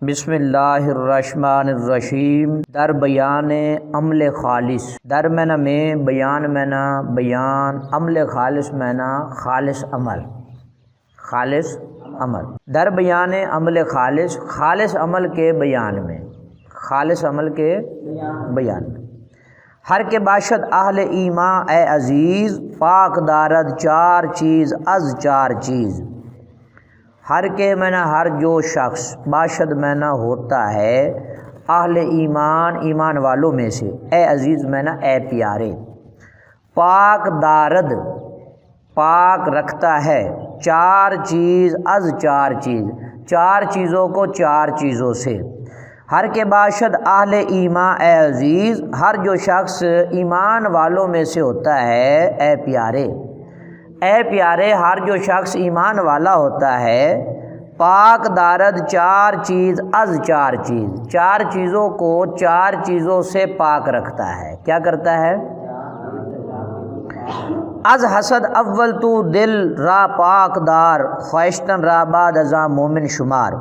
بسم اللہ الرحمن الرحیم در بیان عمل خالص در میں میں بیان بیان عمل خالص خالص عمل در بیان عمل خالص عمل کے بیان میں ہر کے باشد اہل ایمان اے عزیز پاک دارد چار چیز از چار چیز ہر کے ہر جو شخص باشد ہوتا ہے اہل ایمان والوں میں سے اے عزیز اے پیارے پاک دارد پاک رکھتا ہے چار چیز از چار چیزوں کو چار چیزوں سے ہر کے باشد اہل ایمان اے عزیز ہر جو شخص ایمان والوں میں سے ہوتا ہے اے پیارے ہر جو شخص ایمان والا ہوتا ہے پاک دارد چار چیز از چار چیزوں کو چار چیزوں سے پاک رکھتا ہے. کیا کرتا ہے؟ از حسد اول تو دل را پاک دار خواہشتن را بعد ازاں مومن شمار.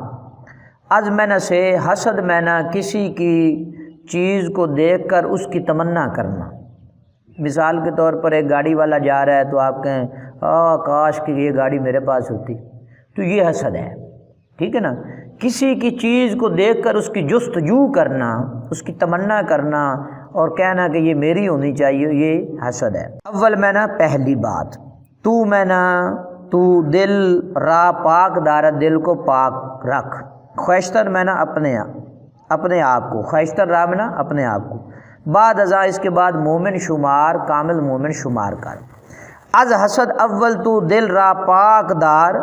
از میں سے حسد کسی کی چیز کو دیکھ کر اس کی تمنا کرنا. مثال کے طور پر ایک گاڑی والا جا رہا ہے تو آپ کہیں کاش کہ یہ گاڑی میرے پاس ہوتی، تو یہ حسد ہے. ٹھیک ہے نا؟ کسی کی چیز کو دیکھ کر اس کی جستجو کرنا، اس کی تمنا کرنا اور کہنا کہ یہ میری ہونی چاہیے، یہ حسد ہے. اول پہلی بات تو دل را پاک دار دل کو پاک رکھ. خواہشتن اپنے آپ کو، خواہشتن را اپنے آپ کو، بعد ازاں اس کے بعد مومن شمار کامل مومن شمار کر. از حسد اول تو دل را پاک دار،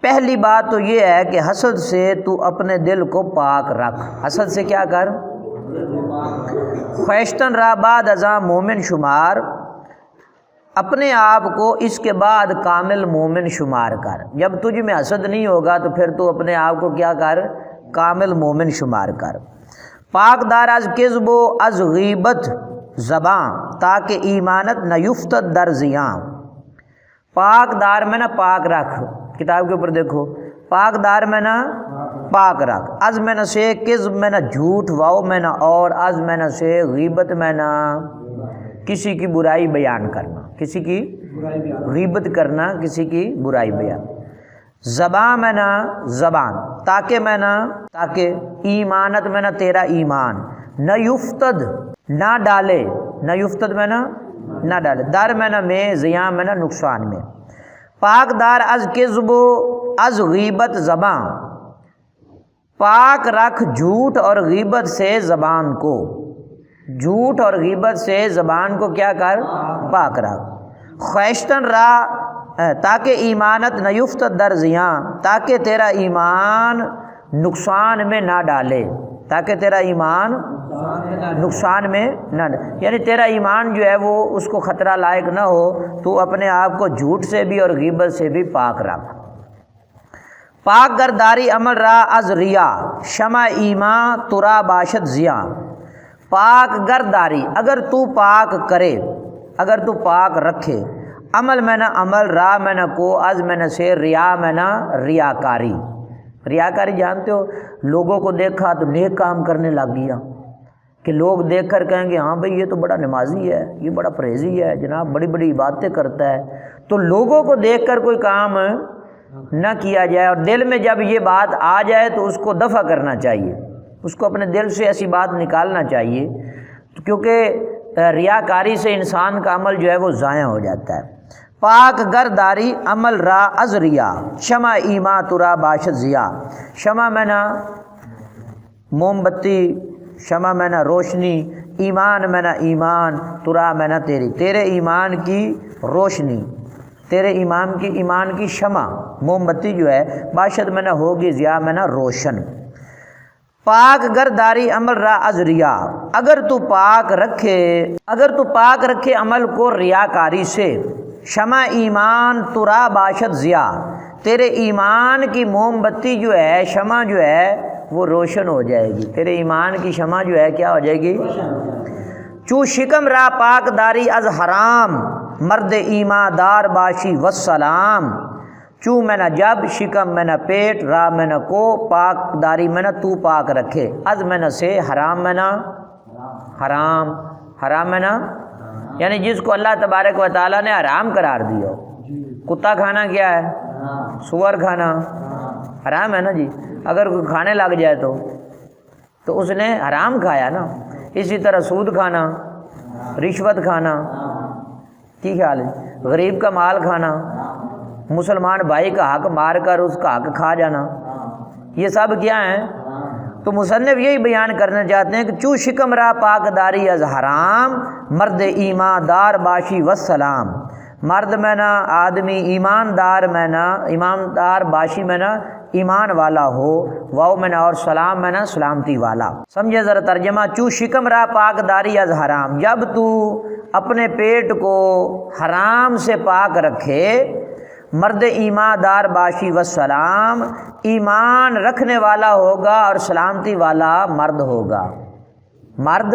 پہلی بات تو یہ ہے کہ حسد سے تو اپنے دل کو پاک رکھ. حسد سے کیا کر؟ خواہشتن را بعد ازاں مومن شمار، اپنے آپ کو اس کے بعد کامل مومن شمار کر. جب تجھ میں حسد نہیں ہوگا تو پھر تو اپنے آپ کو کیا کر؟ کامل مومن شمار کر. پاک دار از کذب و از غیبت زباں تاکہ ایمانت نہ یفتد در زیاں. پاک دار پاک رکھ، کتاب کے اوپر دیکھو، پاک دار پاک رکھ. از سے کذب جھوٹ، واؤ اور از سے غیبت کسی کی برائی بیان کرنا، کسی کی غیبت کرنا، کسی کی برائی بیان. زبان زبان، تاکہ ایمانت تیرا ایمان، نہ یفتد نہ ڈالے، نہ یفتد نہ ڈالے، در میں زیاں نقصان میں. پاک دار از کذب و از غیبت زبان، پاک رکھ جھوٹ اور غیبت سے زبان کو، جھوٹ اور غیبت سے زبان کو کیا کر؟ پاک رکھ. خواہشتن را تاکہ ایمانت نہ یفتد در زیاں، تاکہ تیرا ایمان نقصان میں نہ ڈالے، تاکہ تیرا ایمان نقصان میں نہ ڈالے، یعنی تیرا ایمان جو ہے وہ اس کو خطرہ لائق نہ ہو، تو اپنے آپ کو جھوٹ سے بھی اور غیبت سے بھی پاک رکھ. پاک گرداری عمل را از ریا شمع ایمان ترا باشد زیاں. پاک گرداری، اگر تو پاک کرے، اگر تو پاک رکھے، عمل عمل را کو از سے ریا ریاکاری. ریاکاری جانتے ہو؟ لوگوں کو دیکھا تو نیک کام کرنے لگ گیا، کہ لوگ دیکھ کر کہیں گے ہاں بھئی یہ تو بڑا نمازی ہے، یہ بڑا پرہیزی ہے، جناب بڑی بڑی عبادتیں کرتا ہے. تو لوگوں کو دیکھ کر کوئی کام نہ کیا جائے، اور دل میں جب یہ بات آ جائے تو اس کو دفع کرنا چاہیے، اس کو اپنے دل سے ایسی بات نکالنا چاہیے، کیونکہ ریاکاری سے انسان کا عمل جو ہے وہ ضائع ہو جاتا ہے. پاک گرداری عمل را از ریا شمع ایما ترا باشد ضیا. شمع موم بتی، شمع روشنی، ایمان ایمان، ترا تیرے ایمان کی روشنی، تیرے ایمان کی شمع موم بتی جو ہے باشد ہوگی ضیا روشن. پاک گرداری عمل را از ریا، اگر تو پاک رکھے عمل کو ریاکاری سے، شمع ایمان ترا باشد ضیا، تیرے ایمان کی موم بتی جو ہے، شمع جو ہے وہ روشن ہو جائے گی. تیرے ایمان کی شمع جو ہے کیا ہو جائے گی؟ چو شکم را پاک داری از حرام مرد ایماندار باشی والسلام. چوں میں نہ جب، شکم میں نہ پیٹ، را میں نہ کو، پاک داری میں نہ تو پاک رکھے، از میں نہ سے، حرام میں نہ حرام، حرام میں نہ یعنی جس کو اللہ تبارک و تعالیٰ نے حرام قرار دیا ہو۔ کتا کھانا کیا ہے؟ سور کھانا حرام ہے نا جی، اگر کوئی کھانے لگ جائے تو اس نے حرام کھایا نا۔ اسی طرح سود کھانا، رشوت کھانا، کی خیال ہے، غریب کا مال کھانا، مسلمان بھائی کا حق مار کر اس کا حق کھا جانا، یہ سب کیا ہیں؟ تو مصنف یہی بیان کرنا چاہتے ہیں کہ چوں شکم را پاک داری از حرام، مرد ایماندار باشی والسلام، مرد میں نہ آدمی ایماندار میں نہ ایماندار باشی میں نہ ایمان والا ہو، واو میں نہ اور سلام میں نہ سلامتی والا۔ سمجھے ذرا ترجمہ، چوں شکم را پاک داری از حرام، جب تو اپنے پیٹ کو حرام سے پاک رکھے، مرد ایماندار باشی والسلام، ایمان رکھنے والا ہوگا اور سلامتی والا مرد ہوگا۔ مرد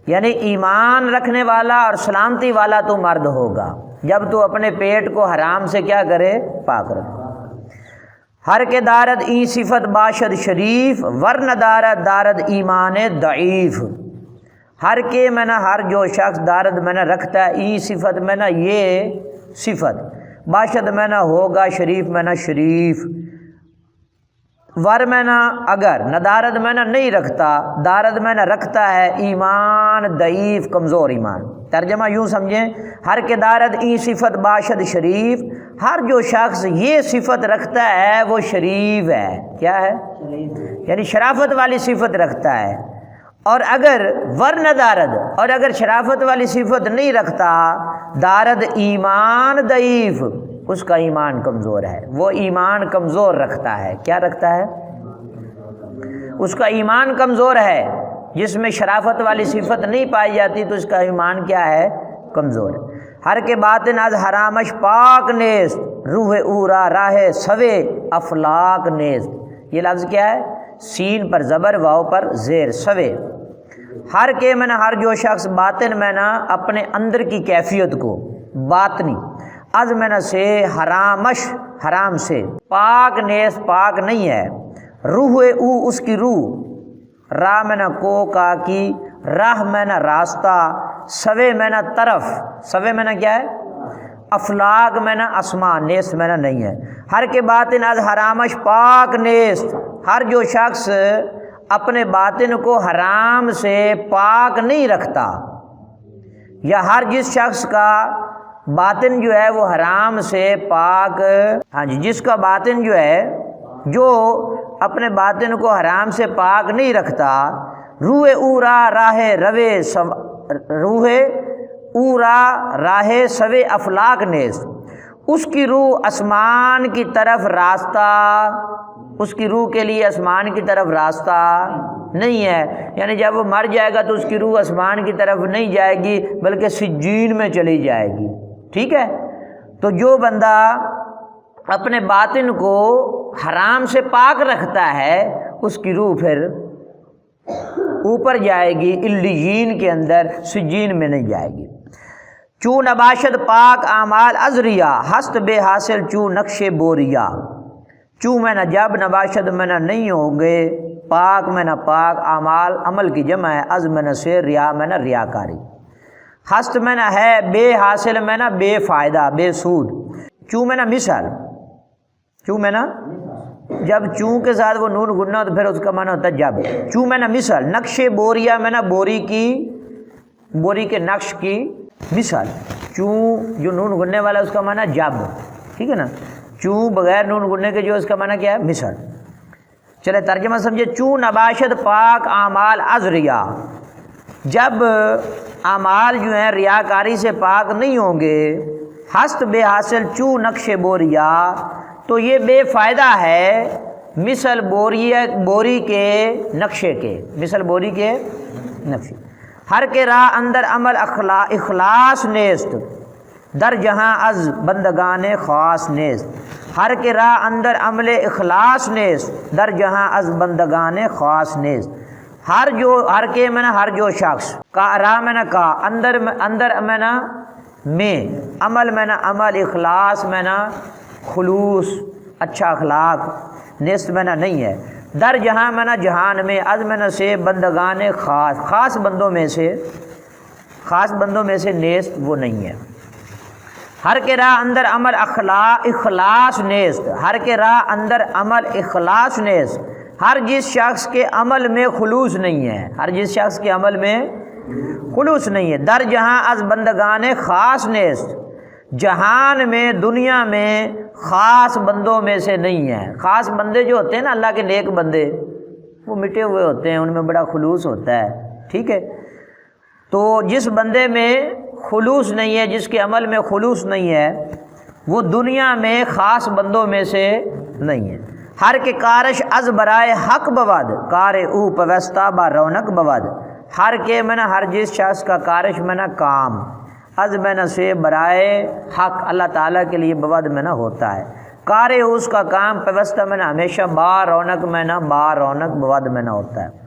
یعنی ایمان رکھنے والا اور سلامتی والا تو مرد ہوگا جب تو اپنے پیٹ کو حرام سے کیا کرے؟ پاک رکھے۔ ہر کے دارد ای صفت باشد شریف، ورنہ دارد دارد ایمان ضعیف۔ ہر کے میں نہ ہر جو شخص دارد میں نہ رکھتا ہے، ای صفت میں نہ یہ صفت، باشد میں نہ ہوگا، شریف میں نہ شریف، ور میں نہ اگر، ندارد میں نہ نہیں رکھتا، دارد میں نہ رکھتا ہے ایمان ضعیف، کمزور ایمان۔ ترجمہ یوں سمجھیں، ہر کے دارد ای صفت باشد شریف، ہر جو شخص یہ صفت رکھتا ہے وہ شریف ہے۔ کیا ہے؟ یعنی شرافت والی صفت رکھتا ہے۔ اور اگر ورنہ دارد، اور اگر شرافت والی صفت نہیں رکھتا، دارد ایمان ضعیف، اس کا ایمان کمزور ہے، وہ ایمان کمزور رکھتا ہے۔ کیا رکھتا ہے؟ اس کا ایمان کمزور ہے۔ جس میں شرافت والی صفت نہیں پائی جاتی تو اس کا ایمان کیا ہے؟ کمزور ہے۔ ہر کے باطن از حرامش پاک نیست، روح اورا راہ سوے افلاک نیست۔ یہ لفظ کیا ہے؟ سین پر زبر، واو پر زیر، سوے۔ ہر کے میں نہ ہر جو شخص باطن میں نہ اپنے اندر کی کیفیت کو، باطنی، از میں نہ سے، حرامش حرام سے، پاک نیست پاک نہیں ہے، روح او اس کی روح، راہ میں نہ کو کا کی، راہ میں نہ راستہ، سوے میں نہ طرف، سوے میں نہ کیا ہے؟ افلاک میں نہ آسمان، نیست میں نہ نہیں ہے۔ ہر کے باطن از حرامش پاک نیست، ہر جو شخص اپنے باطن کو حرام سے پاک نہیں رکھتا، یا ہر جس شخص کا باطن جو ہے وہ حرام سے پاک، ہاں جی، جس کا باطن جو ہے، جو اپنے باطن کو حرام سے پاک نہیں رکھتا، روح اورا راہ روے، روح اورا راہ سوے افلاک نیز، اس کی روح آسمان کی طرف راستہ، اس کی روح کے لیے آسمان کی طرف راستہ نہیں ہے۔ یعنی جب وہ مر جائے گا تو اس کی روح آسمان کی طرف نہیں جائے گی بلکہ سجین میں چلی جائے گی، ٹھیک ہے۔ تو جو بندہ اپنے باطن کو حرام سے پاک رکھتا ہے اس کی روح پھر اوپر جائے گی، علیین کے اندر، سجین میں نہیں جائے گی۔ چوں نباشد پاک اعمال از ریا، ہست بے حاصل چوں نقش بوریا۔ چوں میں نہ جب، نباشد میں نہ نہیں ہوں گے، پاک میں نہ پاک، اعمال عمل کی جمع ہے، از میں نہ سے، ریا میں نہ ریاکاری، ہست میں نہ ہے، بے حاصل میں نہ بے فائدہ بے سود، چوں میں نہ مثال، چوں میں نہ، جب چوں کے ساتھ وہ نون گننا تو پھر اس کا معنی ہوتا ہے جب، چوں میں نہ مثال، نقش بوریا میں نہ بوری کی، بوری کے نقش کی مثال، چوں جو نون گننے والا اس کا معنی جب، ٹھیک ہے نا، چوں بغیر نون گننے کے جو اس کا معنی کیا ہے؟ مثال۔ چلے ترجمہ سمجھے، چوں نباشد پاک اعمال از ریا، جب اعمال جو ہیں ریاکاری سے پاک نہیں ہوں گے، ہست بے حاصل چوں نقش بوریا، تو یہ بے فائدہ ہے مثل بوری کے نقشے کے، مثل بوری کے نقشے۔ ہر کے راہ اندر عمل اخلاص نیست، در جہاں از بندگان خاص نیست۔ ہر کے راہ اندر عمل اخلاص نیست، در جہاں از بندگان خاص نیست۔ ہر کے میں نہ ہر جو شخص، کا راہ میں نہ کا، اندر میں نہ میں، عمل میں نہ عمل، اخلاص میں نہ خلوص، اچھا اخلاق، نیست منا نہیں ہے۔ در جہاں منا جہان میں، از منا سے بندگان خاص، خاص بندوں میں سے نیست وہ نہیں ہے۔ ہر کے راہ اندر عمل اخلاص نیست، ہر کے راہ اندر عمل اخلاص نیست، ہر جس شخص کے عمل میں خلوص نہیں ہے، ہر جس شخص کے عمل میں خلوص نہیں ہے۔ در جہاں از بندگان خاص نیست، جہان میں، دنیا میں خاص بندوں میں سے نہیں ہے۔ خاص بندے جو ہوتے ہیں نا، اللہ کے نیک بندے، وہ مٹے ہوئے ہوتے ہیں، ان میں بڑا خلوص ہوتا ہے، ٹھیک ہے۔ تو جس بندے میں خلوص نہیں ہے، جس کے عمل میں خلوص نہیں ہے، وہ دنیا میں خاص بندوں میں سے نہیں ہے۔ ہر کے کارش از برائے حق بود، کار او پوستہ با رونق بود۔ ہر کے منا ہر جس شخص کا کارش منا کام، از منا سے برائے حق اللہ تعالیٰ کے لیے بود منا ہوتا ہے، کار اس کا کام پوستہ منا ہمیشہ با رونق منا با رونق بود منا ہوتا ہے۔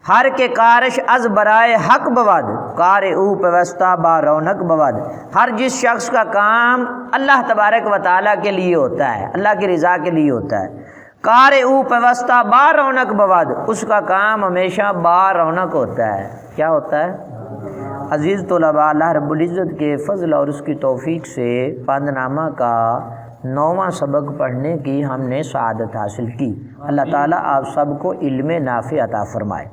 ہر کے کارش از برائے حق بود، کار او پوستہ با رونق بود۔ ہر جس شخص کا کام اللہ تبارک و تعالیٰ کے لیے ہوتا ہے، اللہ کی رضا کے لیے ہوتا ہے، کار او پوستہ با رونق بود، اس کا کام ہمیشہ با رونق ہوتا ہے۔ کیا ہوتا ہے؟ عزیز طلباء، اللہ رب العزت کے فضل اور اس کی توفیق سے پند نامہ کا 9واں سبق پڑھنے کی ہم نے سعادت حاصل کی۔ اللہ تعالیٰ آپ سب کو علم نافع عطا فرمائے۔